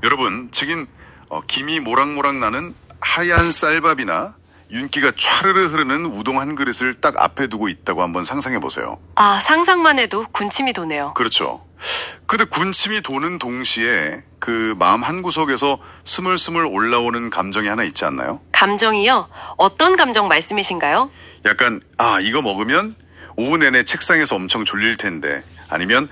여러분, 지금 김이 모락모락 나는 하얀 쌀밥이나 윤기가 촤르르 흐르는 우동 한 그릇을 딱 앞에 두고 있다고 한번 상상해 보세요. 아, 상상만 해도 군침이 도네요. 그렇죠. 근데 군침이 도는 동시에 그 마음 한구석에서 스물스물 올라오는 감정이 하나 있지 않나요? 감정이요? 어떤 감정 말씀이신가요? 약간 이거 먹으면 오후 내내 책상에서 엄청 졸릴 텐데, 아니면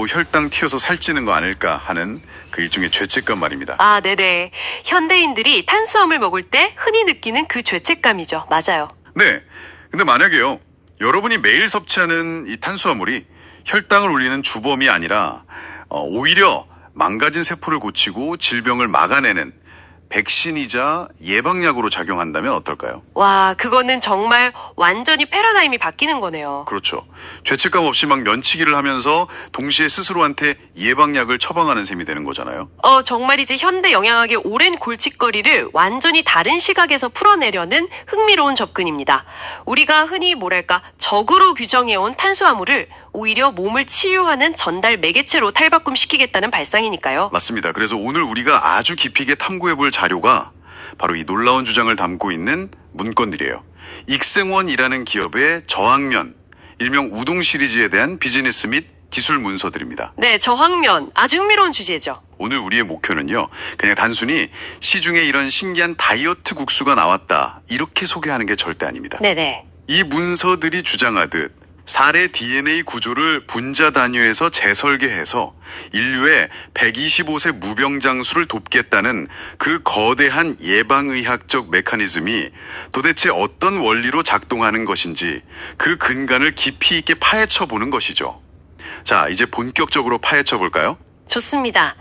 혈당 튀어서 살찌는 거 아닐까 하는 그 일종의 죄책감 말입니다. 아, 네네. 현대인들이 탄수화물 먹을 때 흔히 느끼는 그 죄책감이죠. 맞아요. 네. 근데 만약에요, 여러분이 매일 섭취하는 이 탄수화물이 혈당을 올리는 주범이 아니라 오히려 망가진 세포를 고치고 질병을 막아내는 백신이자 예방약으로 작용한다면 어떨까요? 와, 그거는 정말 완전히 패러다임이 바뀌는 거네요. 그렇죠. 죄책감 없이 막 면치기를 하면서 동시에 스스로한테 예방약을 처방하는 셈이 되는 거잖아요. 정말이지 현대 영양학의 오랜 골칫거리를 완전히 다른 시각에서 풀어내려는 흥미로운 접근입니다. 우리가 흔히 적으로 규정해온 탄수화물을 오히려 몸을 치유하는 전달 매개체로 탈바꿈시키겠다는 발상이니까요. 맞습니다. 그래서 오늘 우리가 아주 깊이 있게 탐구해볼 자료가 바로 이 놀라운 주장을 담고 있는 문건들이에요. 익생원이라는 기업의 저항면, 일명 우동 시리즈에 대한 비즈니스 및 기술 문서들입니다. 네, 저항면. 아주 흥미로운 주제죠. 오늘 우리의 목표는요, 그냥 단순히 시중에 이런 신기한 다이어트 국수가 나왔다, 이렇게 소개하는 게 절대 아닙니다. 네네. 이 문서들이 주장하듯 살의 DNA 구조를 분자 단위에서 재설계해서 인류의 125세 무병장수를 돕겠다는 그 거대한 예방의학적 메커니즘이 도대체 어떤 원리로 작동하는 것인지 그 근간을 깊이 있게 파헤쳐 보는 것이죠. 자, 이제 본격적으로 파헤쳐 볼까요? 좋습니다.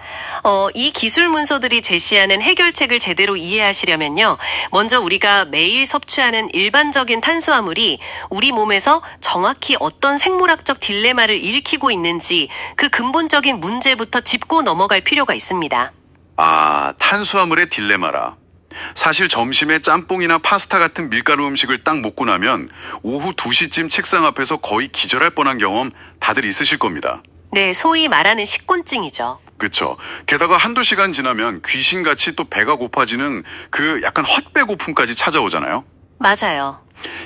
이 기술 문서들이 제시하는 해결책을 제대로 이해하시려면요. 먼저 우리가 매일 섭취하는 일반적인 탄수화물이 우리 몸에서 정확히 어떤 생물학적 딜레마를 일으키고 있는지 그 근본적인 문제부터 짚고 넘어갈 필요가 있습니다. 탄수화물의 딜레마라. 사실 점심에 짬뽕이나 파스타 같은 밀가루 음식을 딱 먹고 나면 오후 2시쯤 책상 앞에서 거의 기절할 뻔한 경험 다들 있으실 겁니다. 네, 소위 말하는 식곤증이죠. 그쵸. 게다가 한두 시간 지나면 귀신같이 또 배가 고파지는 그 약간 헛배고픔까지 찾아오잖아요. 맞아요.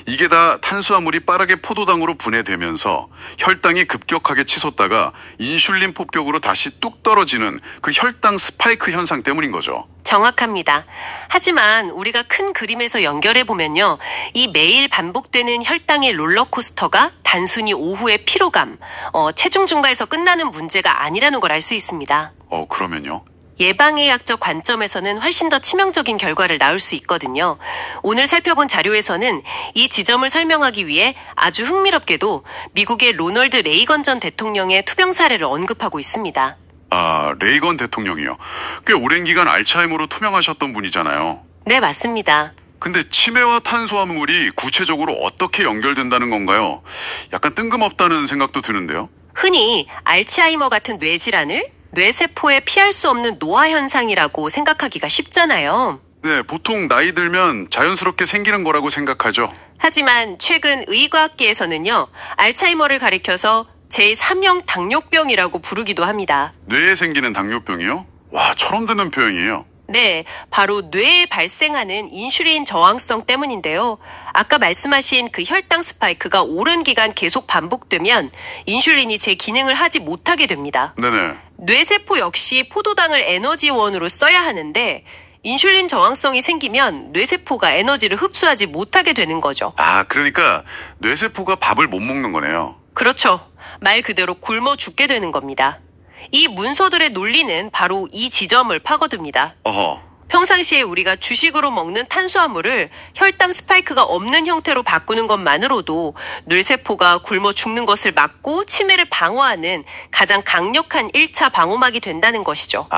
이게 다 탄수화물이 빠르게 포도당으로 분해되면서 혈당이 급격하게 치솟다가 인슐린 폭격으로 다시 뚝 떨어지는 그 혈당 스파이크 현상 때문인 거죠. 정확합니다. 하지만 우리가 큰 그림에서 연결해보면요. 이 매일 반복되는 혈당의 롤러코스터가 단순히 오후의 피로감, 체중 증가에서 끝나는 문제가 아니라는 걸 알 수 있습니다. 그러면요? 예방의학적 관점에서는 훨씬 더 치명적인 결과를 낳을 수 있거든요. 오늘 살펴본 자료에서는 이 지점을 설명하기 위해 아주 흥미롭게도 미국의 로널드 레이건 전 대통령의 투병 사례를 언급하고 있습니다. 레이건 대통령이요. 꽤 오랜 기간 알츠하이머로 투명하셨던 분이잖아요. 네, 맞습니다. 근데 치매와 탄수화물이 구체적으로 어떻게 연결된다는 건가요? 약간 뜬금없다는 생각도 드는데요. 흔히 알츠하이머 같은 뇌질환을 뇌세포에 피할 수 없는 노화 현상이라고 생각하기가 쉽잖아요. 네, 보통 나이 들면 자연스럽게 생기는 거라고 생각하죠. 하지만 최근 의과학계에서는요, 알츠하이머를 가리켜서 제3형 당뇨병이라고 부르기도 합니다. 뇌에 생기는 당뇨병이요? 와, 처럼 듣는 표현이에요. 네, 바로 뇌에 발생하는 인슐린 저항성 때문인데요. 아까 말씀하신 그 혈당 스파이크가 오랜 기간 계속 반복되면 인슐린이 제 기능을 하지 못하게 됩니다. 네네. 뇌세포 역시 포도당을 에너지원으로 써야 하는데 인슐린 저항성이 생기면 뇌세포가 에너지를 흡수하지 못하게 되는 거죠. 그러니까 뇌세포가 밥을 못 먹는 거네요. 그렇죠. 말 그대로 굶어 죽게 되는 겁니다. 이 문서들의 논리는 바로 이 지점을 파고듭니다. 평상시에 우리가 주식으로 먹는 탄수화물을 혈당 스파이크가 없는 형태로 바꾸는 것만으로도 뇌세포가 굶어 죽는 것을 막고 치매를 방어하는 가장 강력한 1차 방어막이 된다는 것이죠.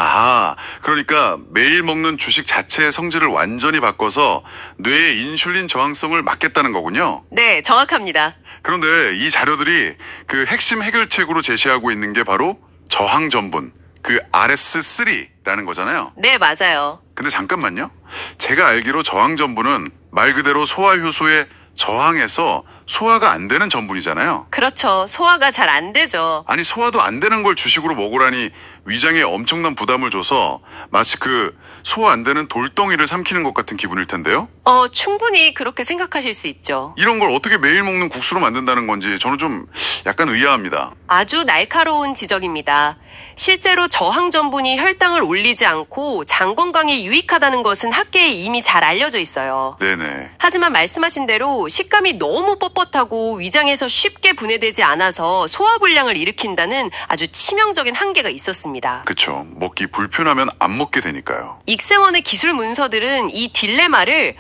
그러니까 매일 먹는 주식 자체의 성질을 완전히 바꿔서 뇌의 인슐린 저항성을 막겠다는 거군요. 네, 정확합니다. 그런데 이 자료들이 그 핵심 해결책으로 제시하고 있는 게 바로 저항 전분, 그 RS3라는 거잖아요. 네, 맞아요. 근데 잠깐만요. 제가 알기로 저항 전분은 말 그대로 소화 효소에 저항해서 소화가 안 되는 전분이잖아요. 그렇죠. 소화가 잘 안 되죠. 아니 소화도 안 되는 걸 주식으로 먹으라니 위장에 엄청난 부담을 줘서 마치 그 소화 안 되는 돌덩이를 삼키는 것 같은 기분일 텐데요. 충분히 그렇게 생각하실 수 있죠. 이런 걸 어떻게 매일 먹는 국수로 만든다는 건지 저는 좀 약간 의아합니다. 아주 날카로운 지적입니다. 실제로 저항 전분이 혈당을 올리지 않고 장 건강에 유익하다는 것은 학계에 이미 잘 알려져 있어요. 네네. 하지만 말씀하신 대로 식감이 너무 뻣뻣하고 위장에서 쉽게 분해되지 않아서 소화불량을 일으킨다는 아주 치명적인 한계가 있었습니다. 그쵸. 먹기 불편하면 안 먹게 되니까요. 익생원의 기술 문서들은 이 딜레마를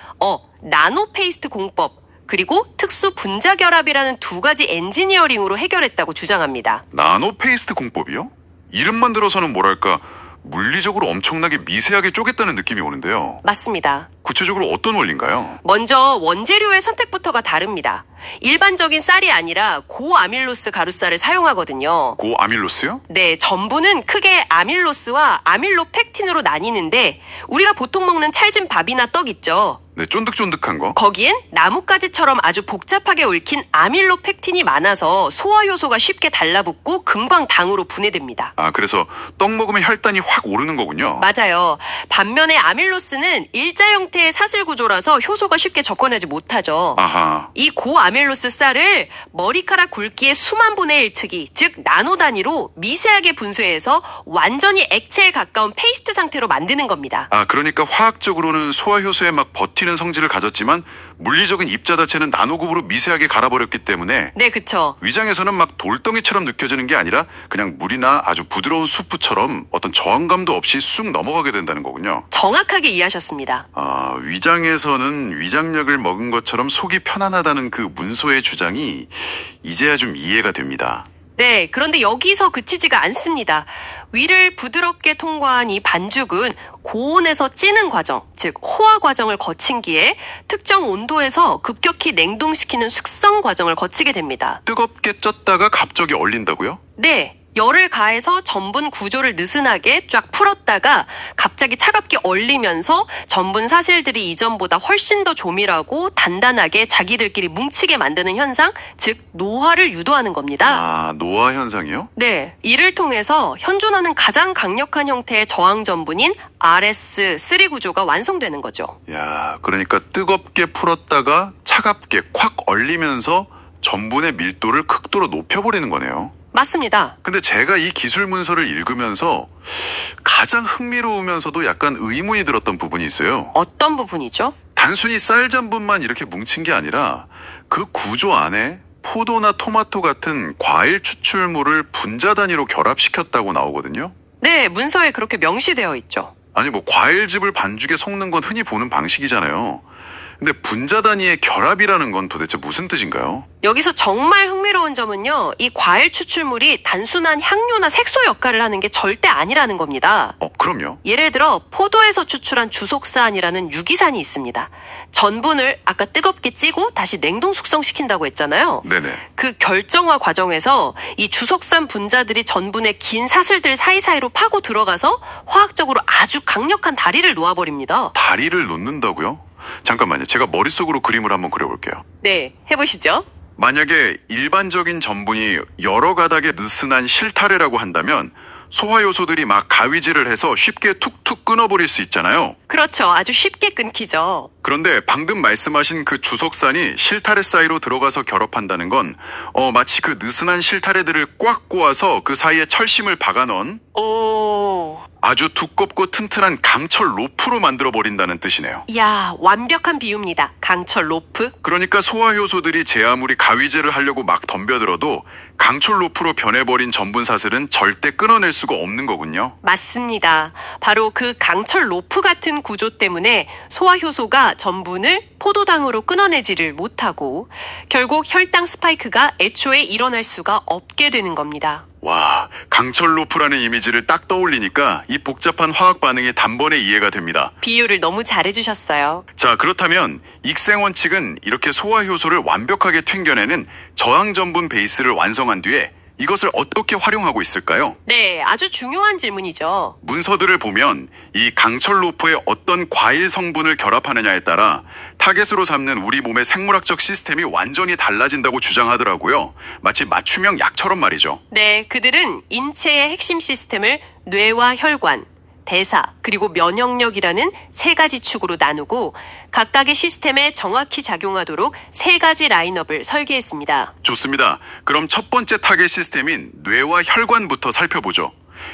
나노 페이스트 공법 그리고 특수 분자 결합이라는 두 가지 엔지니어링으로 해결했다고 주장합니다. 나노 페이스트 공법이요? 이름만 들어서는 뭐랄까 물리적으로 엄청나게 미세하게 쪼갰다는 느낌이 오는데요. 맞습니다. 구체적으로 어떤 원리인가요? 먼저 원재료의 선택부터가 다릅니다. 일반적인 쌀이 아니라 고아밀로스 가루쌀을 사용하거든요. 고아밀로스요? 네, 전분은 크게 아밀로스와 아밀로펙틴으로 나뉘는데 우리가 보통 먹는 찰진 밥이나 떡 있죠. 네, 쫀득쫀득한 거. 거기엔 나뭇가지처럼 아주 복잡하게 얽힌 아밀로펙틴이 많아서 소화 효소가 쉽게 달라붙고 금방 당으로 분해됩니다. 아, 그래서 떡 먹으면 혈당이 확 오르는 거군요. 맞아요. 반면에 아밀로스는 일자 형태의 사슬 구조라서 효소가 쉽게 접근하지 못하죠. 아하. 이 고아밀로스 쌀을 머리카락 굵기의 수만 분의 1츠기, 즉 나노 단위로 미세하게 분쇄해서 완전히 액체에 가까운 페이스트 상태로 만드는 겁니다. 아, 그러니까 화학적으로는 소화효소에 막 버티는 성질을 가졌지만 물리적인 입자 자체는 나노급으로 미세하게 갈아버렸기 때문에 네, 그쵸. 위장에서는 막 돌덩이처럼 느껴지는 게 아니라 그냥 물이나 아주 부드러운 수프처럼 어떤 저항감도 없이 쑥 넘어가게 된다는 거군요. 정확하게 이해하셨습니다. 아, 위장에서는 위장약을 먹은 것처럼 속이 편안하다는 그 문서의 주장이 이제야 좀 이해가 됩니다. 네, 그런데 여기서 그치지가 않습니다. 위를 부드럽게 통과한 이 반죽은 고온에서 찌는 과정, 즉 호화 과정을 거친기에 특정 온도에서 급격히 냉동시키는 숙성 과정을 거치게 됩니다. 뜨겁게 쪘다가 갑자기 얼린다고요? 네. 열을 가해서 전분 구조를 느슨하게 쫙 풀었다가 갑자기 차갑게 얼리면서 전분 사슬들이 이전보다 훨씬 더 조밀하고 단단하게 자기들끼리 뭉치게 만드는 현상, 즉 노화를 유도하는 겁니다. 아, 노화 현상이요? 네, 이를 통해서 현존하는 가장 강력한 형태의 저항 전분인 RS3 구조가 완성되는 거죠. 야, 그러니까 뜨겁게 풀었다가 차갑게 콱 얼리면서 전분의 밀도를 극도로 높여버리는 거네요. 맞습니다. 근데 제가 이 기술 문서를 읽으면서 가장 흥미로우면서도 약간 의문이 들었던 부분이 있어요. 어떤 부분이죠? 단순히 쌀 전분만 이렇게 뭉친 게 아니라 그 구조 안에 포도나 토마토 같은 과일 추출물을 분자 단위로 결합시켰다고 나오거든요. 네, 문서에 그렇게 명시되어 있죠. 아니 뭐 과일즙을 반죽에 섞는 건 흔히 보는 방식이잖아요. 근데 분자 단위의 결합이라는 건 도대체 무슨 뜻인가요? 여기서 정말 흥미로운 점은요, 이 과일 추출물이 단순한 향료나 색소 역할을 하는 게 절대 아니라는 겁니다. 그럼요. 예를 들어 포도에서 추출한 주속산이라는 유기산이 있습니다. 전분을 아까 뜨겁게 찌고 다시 냉동 숙성시킨다고 했잖아요. 네네. 그 결정화 과정에서 이 주속산 분자들이 전분의 긴 사슬들 사이사이로 파고 들어가서 화학적으로 아주 강력한 다리를 놓아버립니다. 다리를 놓는다고요? 잠깐만요. 제가 머릿속으로 그림을 한번 그려볼게요. 네, 해보시죠. 만약에 일반적인 전분이 여러 가닥의 느슨한 실타래라고 한다면 소화 요소들이 막 가위질을 해서 쉽게 툭툭 끊어버릴 수 있잖아요. 그렇죠. 아주 쉽게 끊기죠. 그런데 방금 말씀하신 그 주석산이 실타래 사이로 들어가서 결합한다는 건 마치 그 느슨한 실타래들을 꽉 꼬아서 그 사이에 철심을 박아넣은 오. 아주 두껍고 튼튼한 강철 로프로 만들어버린다는 뜻이네요. 이야, 완벽한 비유입니다. 강철 로프. 그러니까 소화 효소들이 제 아무리 가위질을 하려고 막 덤벼들어도 강철 로프로 변해버린 전분 사슬은 절대 끊어낼 수가 없는 거군요. 맞습니다. 바로 그 강철 로프 같은 구조 때문에 소화 효소가 전분을 포도당으로 끊어내지를 못하고 결국 혈당 스파이크가 애초에 일어날 수가 없게 되는 겁니다. 와, 강철 로프라는 이미지를 딱 떠올리니까 이 복잡한 화학 반응이 단번에 이해가 됩니다. 비유를 너무 잘해주셨어요. 자, 그렇다면 익생원 측은 이렇게 소화 효소를 완벽하게 튕겨내는 저항 전분 베이스를 완성한 뒤에 이것을 어떻게 활용하고 있을까요? 네, 아주 중요한 질문이죠. 문서들을 보면 이 강철 로프에 어떤 과일 성분을 결합하느냐에 따라 타겟으로 삼는 우리 몸의 생물학적 시스템이 완전히 달라진다고 주장하더라고요. 마치 맞춤형 약처럼 말이죠. 네, 그들은 인체의 핵심 시스템을 뇌와 혈관, 대사, 그리고 면역력이라는 세 가지 축으로 나누고 각각의 시스템에 정확히 작용하도록 세 가지 라인업을 설계했습니다. 좋습니다. 그럼 첫 번째 타겟 시스템인 뇌와 혈관부터 살펴보죠.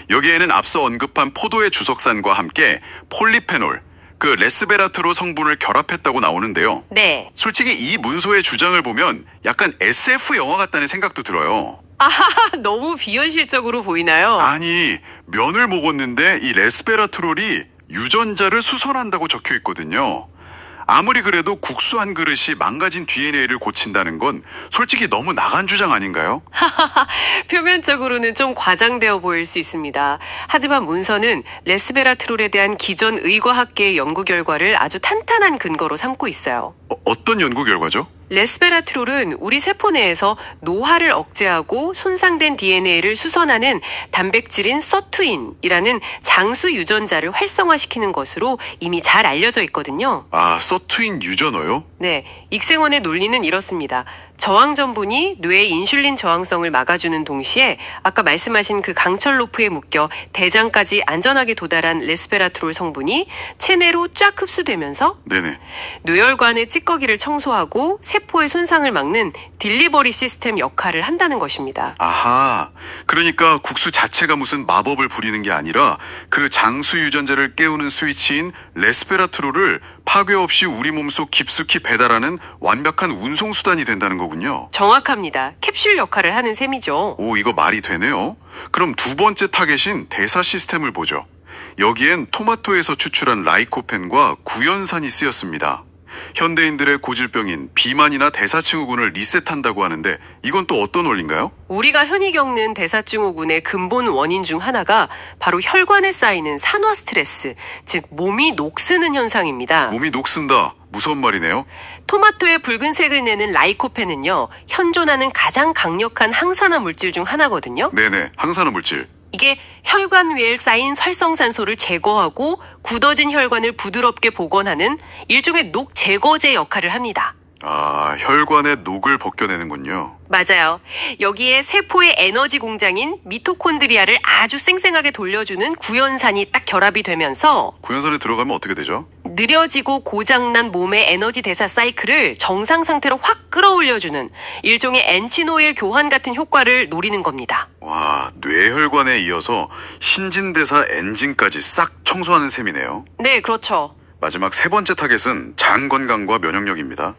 여기에는 앞서 언급한 포도의 주석산과 함께 폴리페놀, 그 레스베라트로 성분을 결합했다고 나오는데요. 네. 솔직히 이 문서의 주장을 보면 약간 SF 영화 같다는 생각도 들어요. 아하하, 너무 비현실적으로 보이나요? 아니, 면을 먹었는데 이 레스베라트롤이 유전자를 수선한다고 적혀 있거든요. 아무리 그래도 국수 한 그릇이 망가진 DNA를 고친다는 건 솔직히 너무 나간 주장 아닌가요? 표면적으로는 좀 과장되어 보일 수 있습니다. 하지만 문서는 레스베라트롤에 대한 기존 의과학계의 연구 결과를 아주 탄탄한 근거로 삼고 있어요. 어떤 연구 결과죠? 레스베라트롤은 우리 세포 내에서 노화를 억제하고 손상된 DNA를 수선하는 단백질인 서투인이라는 장수 유전자를 활성화시키는 것으로 이미 잘 알려져 있거든요. 아, 서투인 유전어요? 네, 익생원의 논리는 이렇습니다. 저항 전분이 뇌의 인슐린 저항성을 막아주는 동시에 아까 말씀하신 그 강철 로프에 묶여 대장까지 안전하게 도달한 레스베라트롤 성분이 체내로 쫙 흡수되면서 네네. 뇌혈관의 찌꺼기를 청소하고 세포의 손상을 막는 딜리버리 시스템 역할을 한다는 것입니다. 아하, 그러니까 국수 자체가 무슨 마법을 부리는 게 아니라 그 장수 유전자를 깨우는 스위치인 레스베라트롤을 파괴 없이 우리 몸속 깊숙이 배달하는 완벽한 운송수단이 된다는 거군요. 정확합니다. 캡슐 역할을 하는 셈이죠. 오, 이거 말이 되네요. 그럼 두 번째 타겟인 대사 시스템을 보죠. 여기엔 토마토에서 추출한 라이코펜과 구연산이 쓰였습니다. 현대인들의 고질병인 비만이나 대사증후군을 리셋한다고 하는데 이건 또 어떤 원리인가요? 우리가 흔히 겪는 대사증후군의 근본 원인 중 하나가 바로 혈관에 쌓이는 산화 스트레스, 즉 몸이 녹쓰는 현상입니다. 몸이 녹슨다. 무서운 말이네요. 토마토의 붉은색을 내는 라이코펜은요, 현존하는 가장 강력한 항산화 물질 중 하나거든요. 네네, 항산화 물질. 이게 혈관 위에 쌓인 활성산소를 제거하고 굳어진 혈관을 부드럽게 복원하는 일종의 녹 제거제 역할을 합니다. 아, 혈관의 녹을 벗겨내는군요. 맞아요. 여기에 세포의 에너지 공장인 미토콘드리아를 아주 쌩쌩하게 돌려주는 구연산이 딱 결합이 되면서 구연산에 들어가면 어떻게 되죠? 느려지고 고장난 몸의 에너지 대사 사이클을 정상 상태로 확 끌어올려주는 일종의 엔진오일 교환 같은 효과를 노리는 겁니다. 와, 뇌혈관에 이어서 신진대사 엔진까지 싹 청소하는 셈이네요. 네, 그렇죠. 마지막 세 번째 타겟은 장 건강과 면역력입니다.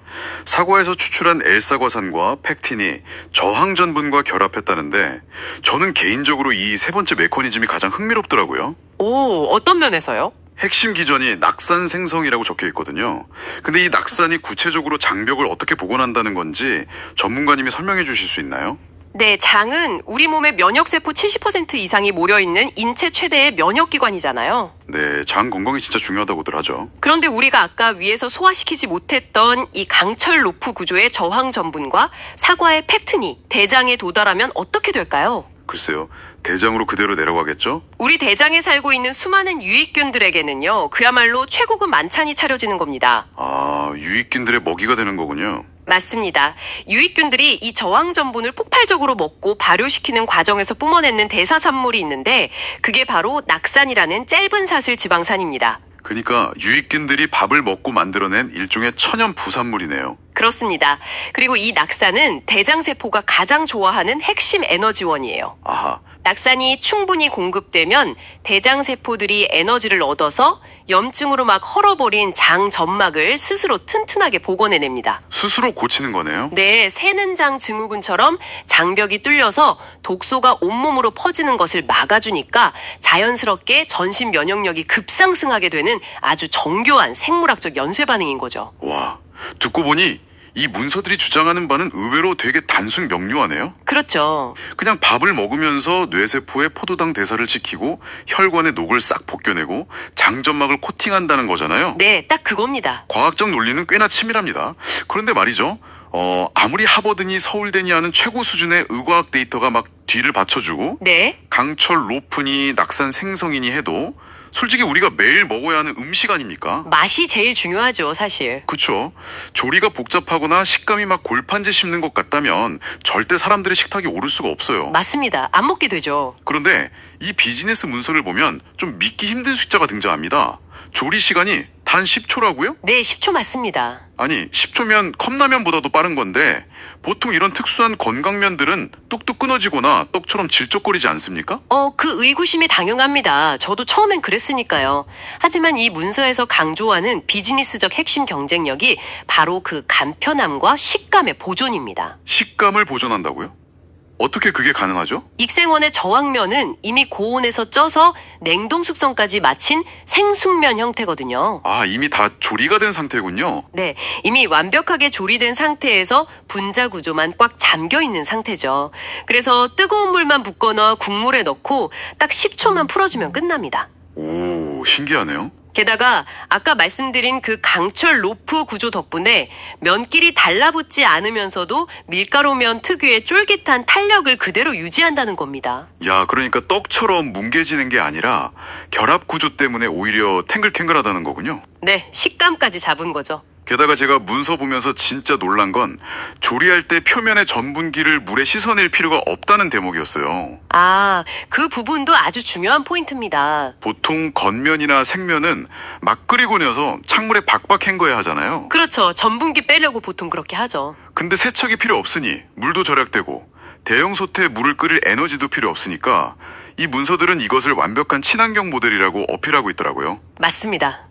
사과에서 추출한 엘사과산과 팩틴이 저항 전분과 결합했다는데 저는 개인적으로 이 세 번째 메커니즘이 가장 흥미롭더라고요. 오, 어떤 면에서요? 핵심 기전이 낙산 생성이라고 적혀 있거든요. 근데 이 낙산이 구체적으로 장벽을 어떻게 복원한다는 건지 전문가님이 설명해 주실 수 있나요? 네, 장은 우리 몸의 면역세포 70% 이상이 모여있는 인체 최대의 면역기관이잖아요. 네, 장 건강이 진짜 중요하다고들 하죠. 그런데 우리가 아까 위에서 소화시키지 못했던 이 강철 로프 구조의 저항 전분과 사과의 팩틴이 대장에 도달하면 어떻게 될까요? 글쎄요, 대장으로 그대로 내려가겠죠? 우리 대장에 살고 있는 수많은 유익균들에게는요, 그야말로 최고급 만찬이 차려지는 겁니다. 아, 유익균들의 먹이가 되는 거군요. 맞습니다. 유익균들이 이 저항 전분을 폭발적으로 먹고 발효시키는 과정에서 뿜어내는 대사산물이 있는데 그게 바로 낙산이라는 짧은 사슬 지방산입니다. 그러니까 유익균들이 밥을 먹고 만들어낸 일종의 천연 부산물이네요. 그렇습니다. 그리고 이 낙산은 대장세포가 가장 좋아하는 핵심 에너지원이에요. 아하, 낙산이 충분히 공급되면 대장세포들이 에너지를 얻어서 염증으로 막 헐어버린 장 점막을 스스로 튼튼하게 복원해냅니다. 스스로 고치는 거네요? 네, 새는 장 증후군처럼 장벽이 뚫려서 독소가 온몸으로 퍼지는 것을 막아주니까 자연스럽게 전신 면역력이 급상승하게 되는 아주 정교한 생물학적 연쇄 반응인 거죠. 와, 듣고 보니 이 문서들이 주장하는 바는 의외로 되게 단순 명료하네요. 그렇죠. 그냥 밥을 먹으면서 뇌세포의 포도당 대사를 지키고 혈관의 녹을 싹 벗겨내고 장점막을 코팅한다는 거잖아요. 네, 딱 그겁니다. 과학적 논리는 꽤나 치밀합니다. 그런데 말이죠. 아무리 하버드니 서울대니 하는 최고 수준의 의과학 데이터가 막 뒤를 받쳐주고 네. 강철 높으니 낙산 생성이니 해도 솔직히 우리가 매일 먹어야 하는 음식 아닙니까? 맛이 제일 중요하죠, 사실. 그쵸. 조리가 복잡하거나 식감이 막 골판지 씹는 것 같다면 절대 사람들의 식탁이 오를 수가 없어요. 맞습니다. 안 먹게 되죠. 그런데 이 비즈니스 문서를 보면 좀 믿기 힘든 숫자가 등장합니다. 조리 시간이 단 10초라고요? 네, 10초 맞습니다. 아니 10초면 컵라면보다도 빠른 건데 보통 이런 특수한 건강면들은 뚝뚝 끊어지거나 떡처럼 질적거리지 않습니까? 그 의구심이 당연합니다. 저도 처음엔 그랬으니까요. 하지만 이 문서에서 강조하는 비즈니스적 핵심 경쟁력이 바로 그 간편함과 식감의 보존입니다. 식감을 보존한다고요? 어떻게 그게 가능하죠? 익생원의 저항면은 이미 고온에서 쪄서 냉동 숙성까지 마친 생숙면 형태거든요. 아, 이미 다 조리가 된 상태군요. 네, 이미 완벽하게 조리된 상태에서 분자 구조만 꽉 잠겨 있는 상태죠. 그래서 뜨거운 물만 붓거나 국물에 넣고 딱 10초만 풀어주면 끝납니다. 오, 신기하네요. 게다가 아까 말씀드린 그 강철 로프 구조 덕분에 면끼리 달라붙지 않으면서도 밀가루면 특유의 쫄깃한 탄력을 그대로 유지한다는 겁니다. 야, 그러니까 떡처럼 뭉개지는 게 아니라 결합 구조 때문에 오히려 탱글탱글하다는 거군요. 네, 식감까지 잡은 거죠. 게다가 제가 문서 보면서 진짜 놀란 건 조리할 때 표면의 전분기를 물에 씻어낼 필요가 없다는 대목이었어요. 아, 그 부분도 아주 중요한 포인트입니다. 보통 겉면이나 생면은 막 끓이고 나서 찬물에 박박 헹궈야 하잖아요. 그렇죠. 전분기 빼려고 보통 그렇게 하죠. 근데 세척이 필요 없으니 물도 절약되고 대형 솥에 물을 끓일 에너지도 필요 없으니까 이 문서들은 이것을 완벽한 친환경 모델이라고 어필하고 있더라고요. 맞습니다.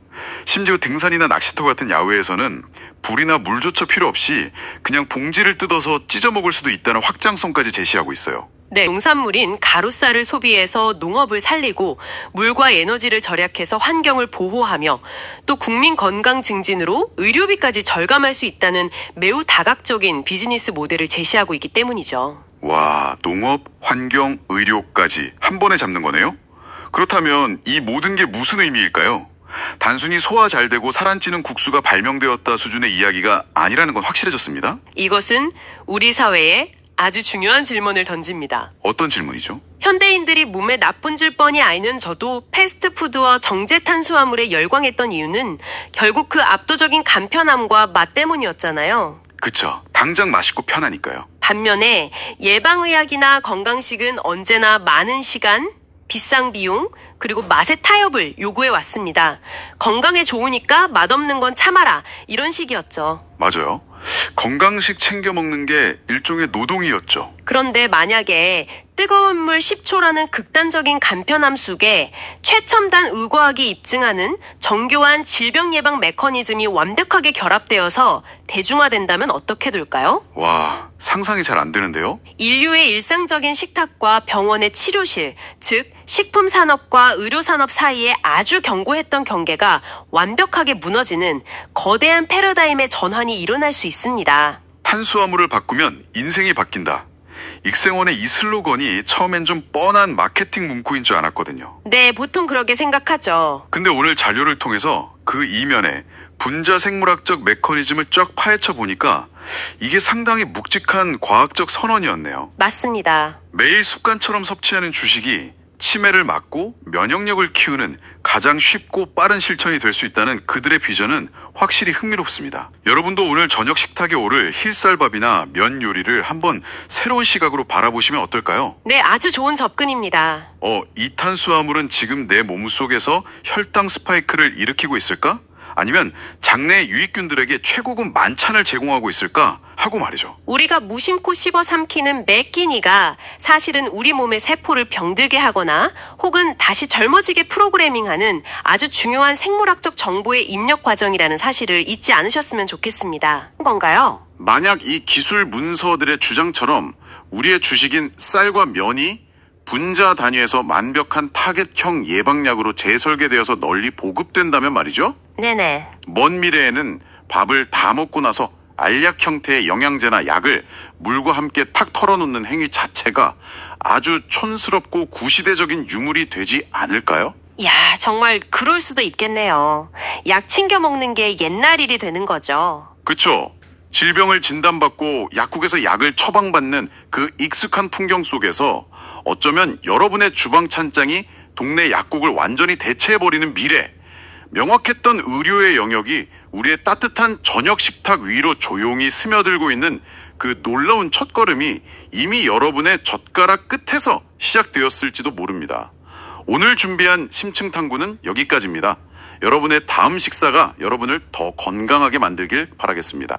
심지어 등산이나 낚시터 같은 야외에서는 불이나 물조차 필요 없이 그냥 봉지를 뜯어서 찢어 먹을 수도 있다는 확장성까지 제시하고 있어요. 네, 농산물인 가루쌀을 소비해서 농업을 살리고 물과 에너지를 절약해서 환경을 보호하며 또 국민 건강 증진으로 의료비까지 절감할 수 있다는 매우 다각적인 비즈니스 모델을 제시하고 있기 때문이죠. 와, 농업, 환경, 의료까지 한 번에 잡는 거네요? 그렇다면 이 모든 게 무슨 의미일까요? 단순히 소화 잘 되고 살 안 찌는 국수가 발명되었다 수준의 이야기가 아니라는 건 확실해졌습니다. 이것은 우리 사회에 아주 중요한 질문을 던집니다. 어떤 질문이죠? 현대인들이 몸에 나쁜질 뻔히 아는 저도 패스트푸드와 정제 탄수화물에 열광했던 이유는 결국 그 압도적인 간편함과 맛 때문이었잖아요. 그쵸. 당장 맛있고 편하니까요. 반면에 예방의학이나 건강식은 언제나 많은 시간, 비싼 비용, 그리고 맛의 타협을 요구해 왔습니다. 건강에 좋으니까 맛없는 건 참아라. 이런 식이었죠. 맞아요. 건강식 챙겨 먹는 게 일종의 노동이었죠. 그런데 만약에 뜨거운 물 10초라는 극단적인 간편함 속에 최첨단 의과학이 입증하는 정교한 질병 예방 메커니즘이 완벽하게 결합되어서 대중화된다면 어떻게 될까요? 와, 상상이 잘 안 되는데요? 인류의 일상적인 식탁과 병원의 치료실, 즉 식품 산업과 의료 산업 사이에 아주 견고했던 경계가 완벽하게 무너지는 거대한 패러다임의 전환이 일어날 수 있습니다. 탄수화물을 바꾸면 인생이 바뀐다. 익생원의 이 슬로건이 처음엔 좀 뻔한 마케팅 문구인 줄 알았거든요. 네, 보통 그렇게 생각하죠. 근데 오늘 자료를 통해서 그 이면에 분자 생물학적 메커니즘을 쫙 파헤쳐 보니까 이게 상당히 묵직한 과학적 선언이었네요. 맞습니다. 매일 습관처럼 섭취하는 주식이 치매를 막고 면역력을 키우는 가장 쉽고 빠른 실천이 될 수 있다는 그들의 비전은 확실히 흥미롭습니다. 여러분도 오늘 저녁 식탁에 오를 힐쌀밥이나 면 요리를 한번 새로운 시각으로 바라보시면 어떨까요? 네, 아주 좋은 접근입니다. 이 탄수화물은 지금 내 몸속에서 혈당 스파이크를 일으키고 있을까? 아니면 장내 유익균들에게 최고급 만찬을 제공하고 있을까? 하고 말이죠. 우리가 무심코 씹어 삼키는 매 끼니가 사실은 우리 몸의 세포를 병들게 하거나 혹은 다시 젊어지게 프로그래밍하는 아주 중요한 생물학적 정보의 입력 과정이라는 사실을 잊지 않으셨으면 좋겠습니다. 건가요? 만약 이 기술 문서들의 주장처럼 우리의 주식인 쌀과 면이 분자 단위에서 완벽한 타겟형 예방약으로 재설계되어서 널리 보급된다면 말이죠. 네네. 먼 미래에는 밥을 다 먹고 나서 알약 형태의 영양제나 약을 물과 함께 탁 털어놓는 행위 자체가 아주 촌스럽고 구시대적인 유물이 되지 않을까요? 야, 정말 그럴 수도 있겠네요. 약 챙겨 먹는 게 옛날 일이 되는 거죠. 그쵸? 질병을 진단받고 약국에서 약을 처방받는 그 익숙한 풍경 속에서 어쩌면 여러분의 주방 찬장이 동네 약국을 완전히 대체해버리는 미래, 명확했던 의료의 영역이 우리의 따뜻한 저녁 식탁 위로 조용히 스며들고 있는 그 놀라운 첫걸음이 이미 여러분의 젓가락 끝에서 시작되었을지도 모릅니다. 오늘 준비한 심층 탐구는 여기까지입니다. 여러분의 다음 식사가 여러분을 더 건강하게 만들길 바라겠습니다.